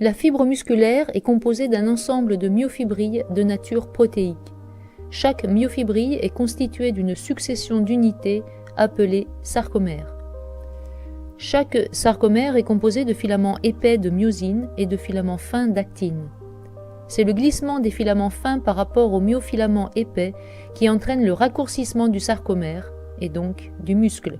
La fibre musculaire est composée d'un ensemble de myofibrilles de nature protéique. Chaque myofibrille est constituée d'une succession d'unités appelées sarcomères. Chaque sarcomère est composé de filaments épais de myosine et de filaments fins d'actine. C'est le glissement des filaments fins par rapport aux myofilaments épais qui entraîne le raccourcissement du sarcomère et donc du muscle.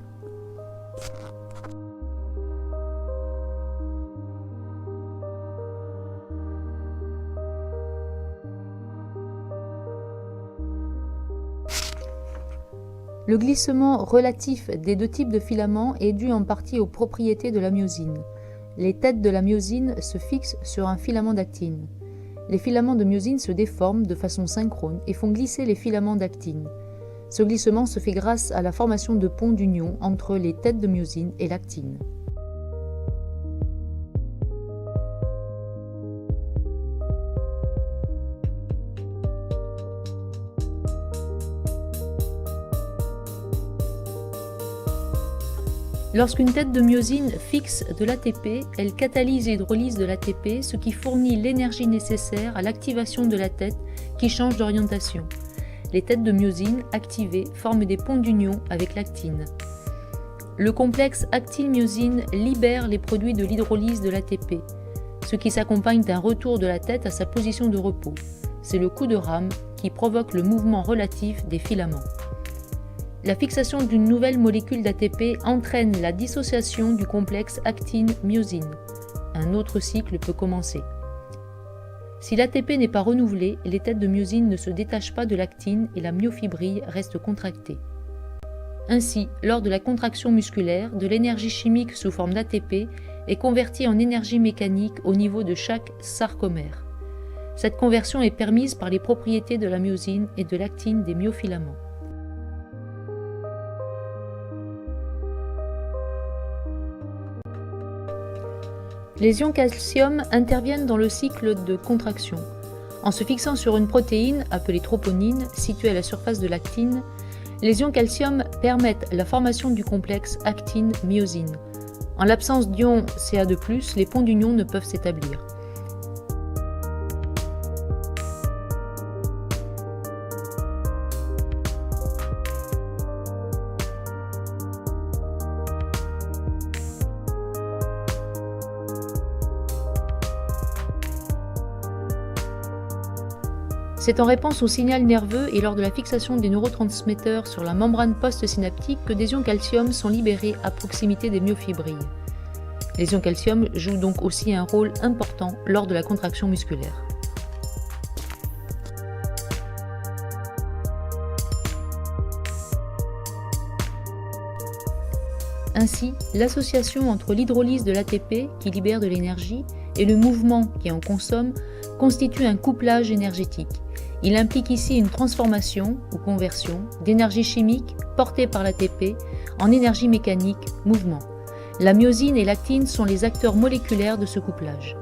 Le glissement relatif des deux types de filaments est dû en partie aux propriétés de la myosine. Les têtes de la myosine se fixent sur un filament d'actine. Les filaments de myosine se déforment de façon synchrone et font glisser les filaments d'actine. Ce glissement se fait grâce à la formation de ponts d'union entre les têtes de myosine et l'actine. Lorsqu'une tête de myosine fixe de l'ATP, elle catalyse l'hydrolyse de l'ATP, ce qui fournit l'énergie nécessaire à l'activation de la tête qui change d'orientation. Les têtes de myosine activées forment des ponts d'union avec l'actine. Le complexe actine-myosine libère les produits de l'hydrolyse de l'ATP, ce qui s'accompagne d'un retour de la tête à sa position de repos. C'est le coup de rame qui provoque le mouvement relatif des filaments. La fixation d'une nouvelle molécule d'ATP entraîne la dissociation du complexe actine-myosine. Un autre cycle peut commencer. Si l'ATP n'est pas renouvelé, les têtes de myosine ne se détachent pas de l'actine et la myofibrille reste contractée. Ainsi, lors de la contraction musculaire, de l'énergie chimique sous forme d'ATP est convertie en énergie mécanique au niveau de chaque sarcomère. Cette conversion est permise par les propriétés de la myosine et de l'actine des myofilaments. Les ions calcium interviennent dans le cycle de contraction. En se fixant sur une protéine, appelée troponine, située à la surface de l'actine, les ions calcium permettent la formation du complexe actine-myosine. En l'absence d'ions Ca2+, les ponts d'union ne peuvent s'établir. C'est en réponse au signal nerveux et lors de la fixation des neurotransmetteurs sur la membrane postsynaptique que des ions calcium sont libérés à proximité des myofibrilles. Les ions calcium jouent donc aussi un rôle important lors de la contraction musculaire. Ainsi, l'association entre l'hydrolyse de l'ATP, qui libère de l'énergie, et le mouvement, qui en consomme, constitue un couplage énergétique. Il implique ici une transformation ou conversion d'énergie chimique portée par l'ATP en énergie mécanique, mouvement. La myosine et l'actine sont les acteurs moléculaires de ce couplage.